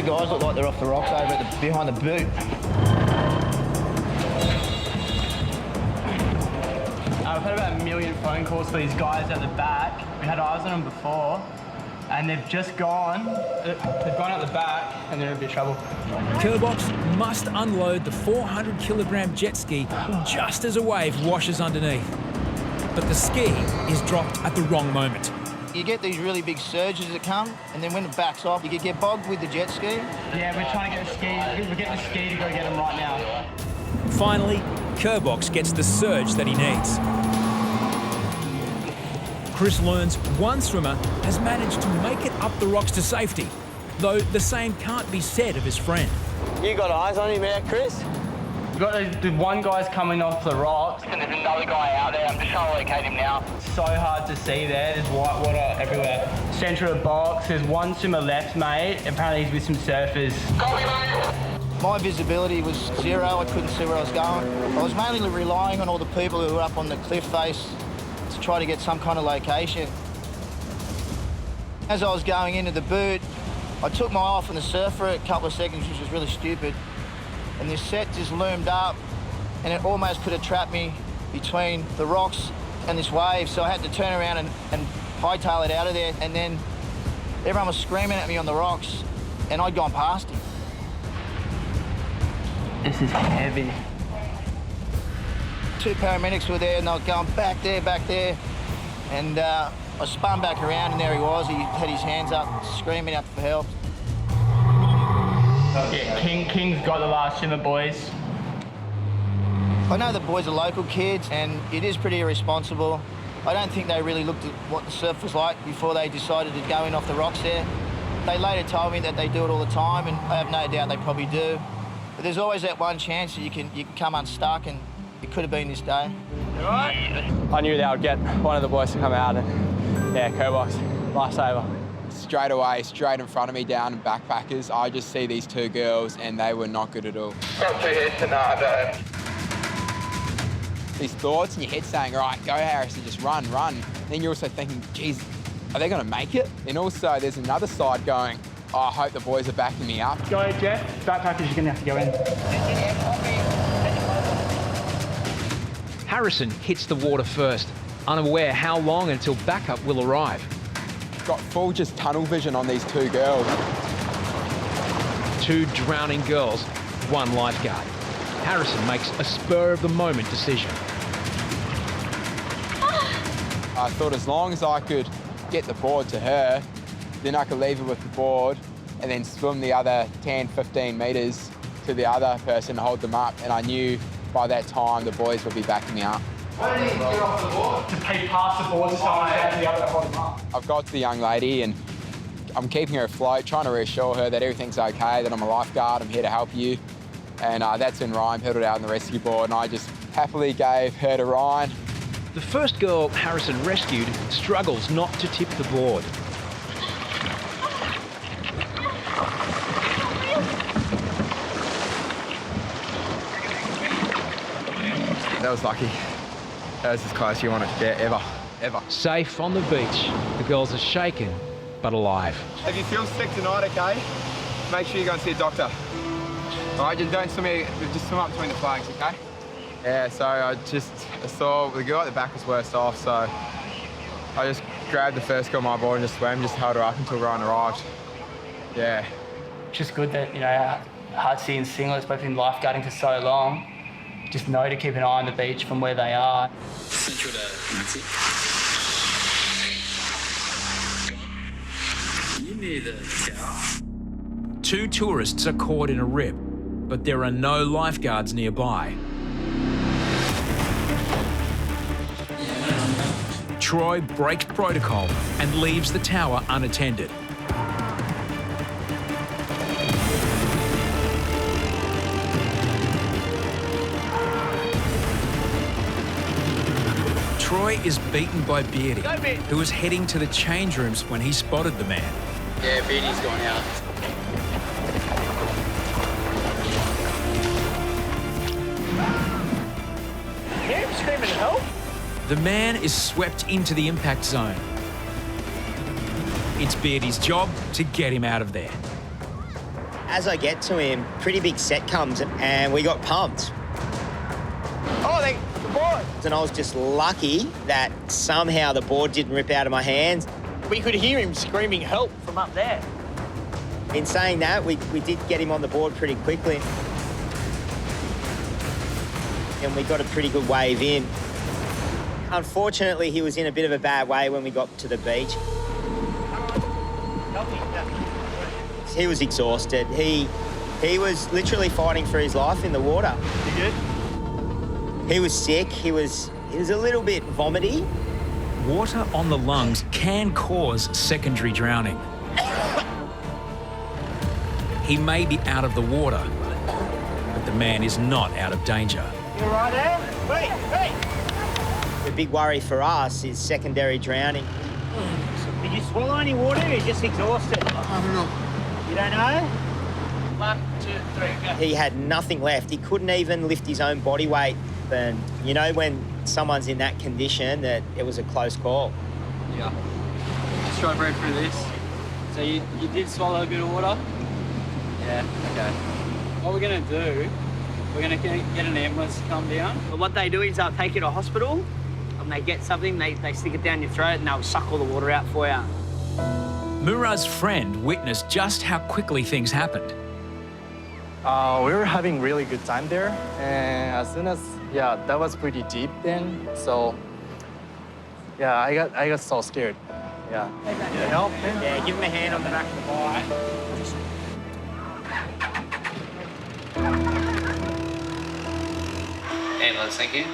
two guys look like they're off the rocks over at behind the boot. I've had about 1 million phone calls for these guys at the back. We had eyes on them before, and they've just gone. They've gone out the back, and they're in a bit of trouble. Kerbox must unload the 400-kilogram jet ski just as a wave washes underneath. But the ski is dropped at the wrong moment. You get these really big surges that come, and then when it backs off, you could get bogged with the jet ski. Yeah, we're trying to get the ski. We're getting the ski to go get them right now. Finally, Kerbox gets the surge that he needs. Chris learns one swimmer has managed to make it up the rocks to safety, though the same can't be said of his friend. You got eyes on him out, Chris? We've got the one guy's coming off the rocks, and there's another guy out there. I'm just trying to locate him now. It's so hard to see there. There's white water everywhere. Centre of the box, there's one swimmer left, mate. Apparently he's with some surfers. Copy, mate. My visibility was zero. I couldn't see where I was going. I was mainly relying on all the people who were up on the cliff face to try to get some kind of location. As I was going into the boot, I took my eye off on the surf for a couple of seconds, which was really stupid. And this set just loomed up, and it almost could have trapped me between the rocks and this wave. So I had to turn around and hightail it out of there. And then everyone was screaming at me on the rocks, and I'd gone past him. This is heavy. Two paramedics were there, and they were going back there. And I spun back around, and there he was. He had his hands up, screaming out for help. Yeah, King's got the last swimmer, boys. I know the boys are local kids, and it is pretty irresponsible. I don't think they really looked at what the surf was like before they decided to go in off the rocks there. They later told me that they do it all the time, and I have no doubt they probably do. But there's always that one chance that you can come unstuck, and it could have been this day. You all right? I knew that I would get one of the boys to come out, and yeah, Kerbox, lifesaver. Straight away, straight in front of me, down in backpackers, I just see these two girls, and they were not good at all. Got 2 hits tonight, These thoughts in your head saying, right, go Harrison, just run. Then you're also thinking, geez, are they going to make it? And also there's another side going, oh, I hope the boys are backing me up. Go ahead, Jeff. Backpackers, you're going to have to go in. Harrison hits the water first, unaware how long until backup will arrive. Got full just tunnel vision on these two girls. 2 drowning girls, 1 lifeguard. Harrison makes a spur-of-the-moment decision. I thought as long as I could get the board to her, then I could leave her with the board and then swim the other 10, 15 metres to the other person to hold them up. And I knew by that time the boys would be backing me up. Why did he get off the board? To pay past the board to someone down to the other to hold him up. I've got to the young lady and I'm keeping her afloat, trying to reassure her that everything's okay, that I'm a lifeguard, I'm here to help you. And that's when Ryan pedalled out on the rescue board, and I just happily gave her to Ryan. The first girl Harrison rescued struggles not to tip the board. That was lucky. That was as close as you wanted to get, ever. Safe on the beach, the girls are shaken but alive. If you feel sick tonight, okay, make sure you go and see a doctor. All right, just don't swim here, just swim up between the flags, okay? Yeah, so I saw the girl at the back was worse off, so I just grabbed the first girl on my board and just swam, just held her up until Ryan arrived. Yeah. Just good that, you know, hard seeing singlets, both been lifeguarding for so long. Just know to keep an eye on the beach from where they are. Central to Nancy. You near the tower? 2 tourists are caught in a rip, but there are no lifeguards nearby. Troy breaks protocol and leaves the tower unattended. Troy is beaten by Beardy, who was heading to the change rooms when he spotted the man. Yeah, Beardy's gone out. Hear him screaming help? The man is swept into the impact zone. It's Beardy's job to get him out of there. As I get to him, pretty big set comes and we got pumped. Oh, the board! And I was just lucky that somehow the board didn't rip out of my hands. We could hear him screaming help from up there. In saying that, we did get him on the board pretty quickly. And we got a pretty good wave in. Unfortunately, he was in a bit of a bad way when we got to the beach. He was exhausted. He was literally fighting for his life in the water. You good? He was sick. He was a little bit vomity. Water on the lungs can cause secondary drowning. He may be out of the water, but the man is not out of danger. You all right there? Wait, wait! The big worry for us is secondary drowning. Did you swallow any water or are you just exhausted? I don't know. You don't know? 1, 2, 3, go. He had nothing left. He couldn't even lift his own body weight. And you know when someone's in that condition that it was a close call. Yeah. Just try to breathe through this. So you did swallow a bit of water? Yeah, okay. What we're gonna do, we're gonna get an ambulance to come down. But what they do is they'll take you to hospital and they get something, they stick it down your throat and they'll suck all the water out for you. Murad's friend witnessed just how quickly things happened. We were having really good time there, and as soon as, that was pretty deep then, so, I got so scared, yeah. You help? Yeah, give him a hand on the back of the bike. Ambulance, thank you.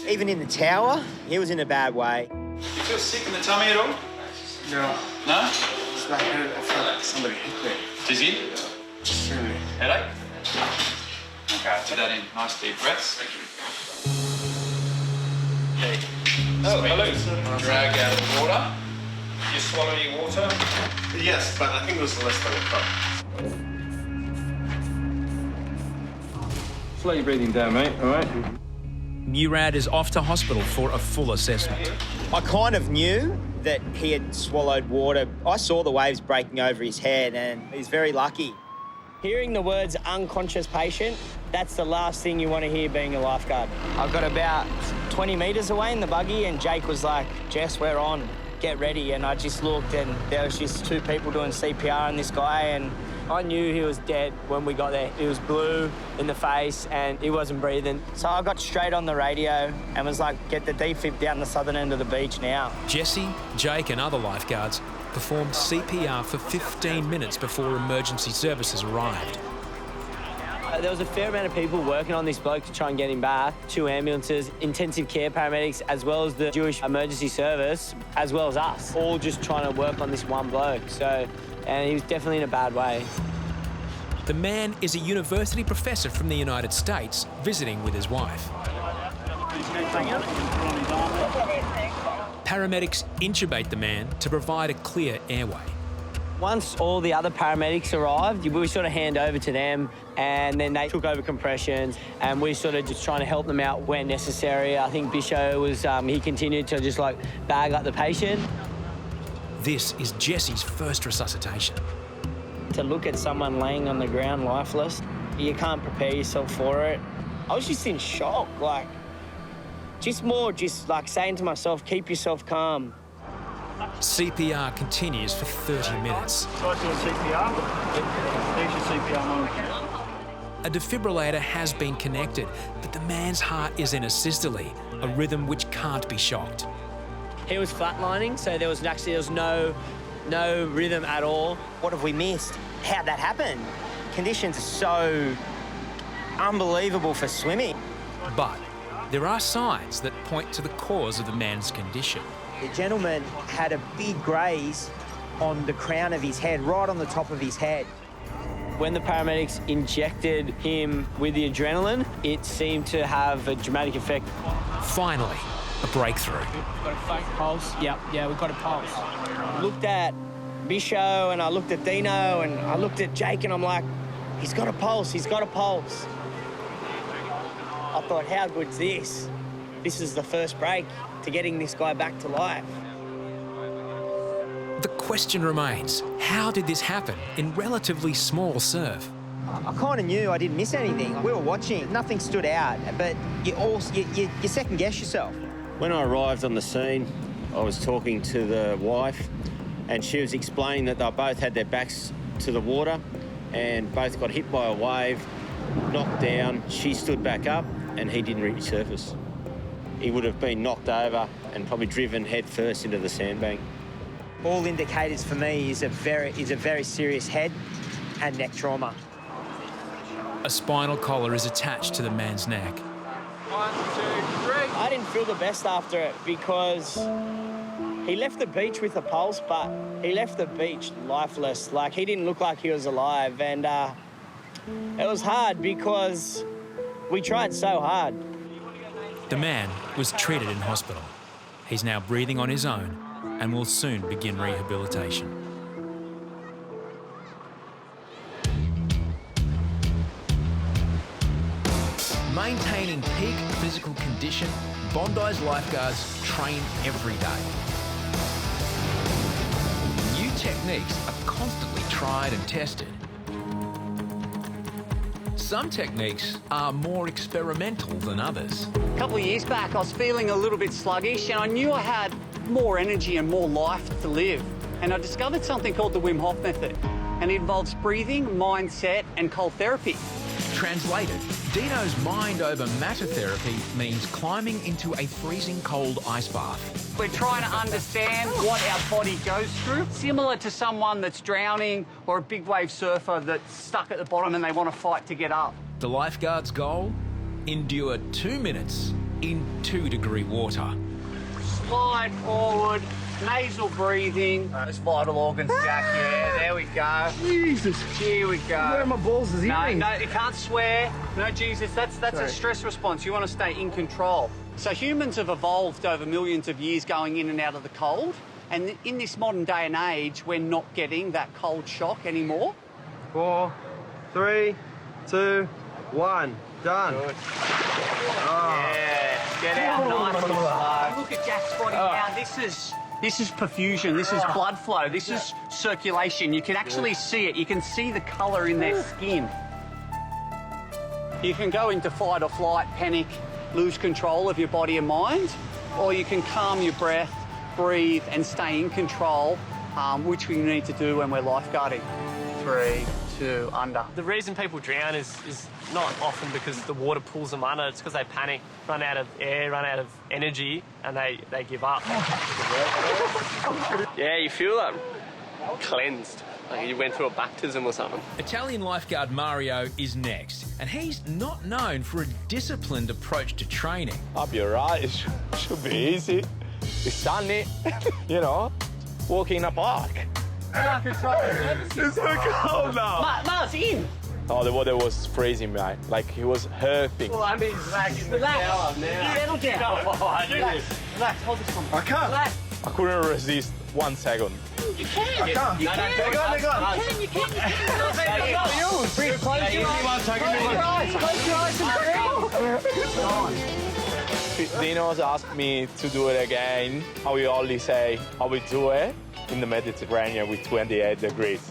Even in the tower, he was in a bad way. You feel sick in the tummy at all? No. No? It's like I feel like somebody hit me. Dizzy? Extremely. Headache? Okay, take that in. Nice deep breaths. Okay. Oh, hello. Drag out of the water. You swallow your water? Yes, but I think it was less than a cup. Slow your breathing down, mate, all right? Murad is off to hospital for a full assessment. I kind of knew that he had swallowed water. I saw the waves breaking over his head and he's very lucky. Hearing the words unconscious patient, that's the last thing you want to hear being a lifeguard. I got about 20 metres away in the buggy and Jake was like, Jess, we're on, get ready. And I just looked and there was just 2 people doing CPR on this guy and I knew he was dead when we got there. He was blue in the face and he wasn't breathing. So I got straight on the radio and was like, get the defib down the southern end of the beach now. Jesse, Jake and other lifeguards performed CPR for 15 minutes before emergency services arrived. There was a fair amount of people working on this bloke to try and get him back. 2 ambulances, intensive care paramedics, as well as the Jewish emergency service, as well as us, all just trying to work on this one bloke. And he was definitely in a bad way. The man is a university professor from the United States visiting with his wife. Paramedics intubate the man to provide a clear airway. Once all the other paramedics arrived, we sort of hand over to them and then they took over compressions and we sort of just trying to help them out where necessary. I think Bisho was, he continued to just like bag up the patient. This is Jesse's first resuscitation. To look at someone laying on the ground lifeless, you can't prepare yourself for it. I was just in shock, like, just like saying to myself, keep yourself calm. CPR continues for 30 minutes. Start doing CPR. There's your CPR moment. A defibrillator has been connected, but the man's heart is in a systole, a rhythm which can't be shocked. He was flatlining, so there was no rhythm at all. What have we missed? How'd that happen? Conditions are so unbelievable for swimming. But there are signs that point to the cause of the man's condition. The gentleman had a big graze on the crown of his head, right on the top of his head. When the paramedics injected him with the adrenaline, it seemed to have a dramatic effect. Finally, a breakthrough. We've got a faint pulse. Yeah, we've got a pulse. I looked at Bisho and I looked at Dino and I looked at Jake and I'm like, he's got a pulse, he's got a pulse. I thought, how good's this? This is the first break to getting this guy back to life. The question remains, how did this happen in relatively small surf? I kind of knew I didn't miss anything. We were watching, nothing stood out, but you second guess yourself. When I arrived on the scene, I was talking to the wife and she was explaining that they both had their backs to the water and both got hit by a wave, knocked down. She stood back up and he didn't resurface. He would have been knocked over and probably driven head first into the sandbank. All indicators for me is a very serious head and neck trauma. A spinal collar is attached to the man's neck. 1, 2, 3. I didn't feel the best after it because he left the beach with a pulse, but he left the beach lifeless. Like, he didn't look like he was alive. And it was hard because we tried so hard. The man was treated in hospital. He's now breathing on his own and will soon begin rehabilitation. Maintaining peak physical condition, Bondi's lifeguards train every day. New techniques are constantly tried and tested. Some techniques are more experimental than others. A couple of years back, I was feeling a little bit sluggish and I knew I had more energy and more life to live. And I discovered something called the Wim Hof method. And it involves breathing, mindset and cold therapy. Translated, Dino's mind over matter therapy means climbing into a freezing cold ice bath. We're trying to understand what our body goes through, similar to someone that's drowning or a big wave surfer that's stuck at the bottom and they want to fight to get up. The lifeguard's goal? Endure 2 minutes in 2-degree water. Slide forward, nasal breathing. Those vital organs, Jack, yeah, there we go. Jesus. Here we go. Where are my balls? His earrings? No, you can't swear. No, Jesus, that's a stress response. You want to stay in control. So humans have evolved over millions of years going in and out of the cold. And in this modern day and age, we're not getting that cold shock anymore. 4, 3, 2, 1. Done. Good. Oh. Yeah, get out nice and slow. Look at Jack's body now. This is perfusion, this is blood flow, this is circulation. You can actually see it. You can see the colour in their skin. You can go into fight or flight, panic, lose control of your body and mind, or you can calm your breath, breathe and stay in control, which we need to do when we're lifeguarding. 3, 2, under. The reason people drown is not often because the water pulls them under. It's because they panic, run out of air, run out of energy, and they give up. Yeah, you feel like cleansed, like you went through a baptism or something. Italian lifeguard Mario is next, and he's not known for a disciplined approach to training. I'll be alright, it should be easy. It's sunny, you know, walking in a park. It's so cold now. Mars, in! Oh, the water was freezing, mate. Like, it was hurting. Well, I mean, relax. Settle down. Relax, hold this one. I can't. Relax. I couldn't resist 1 second. You can. I can't. You can. You can. Breathe, close your eyes. Close your eyes and breathe. Dino's asked me to do it again. I will only say I will do it in the Mediterranean with 28 degrees.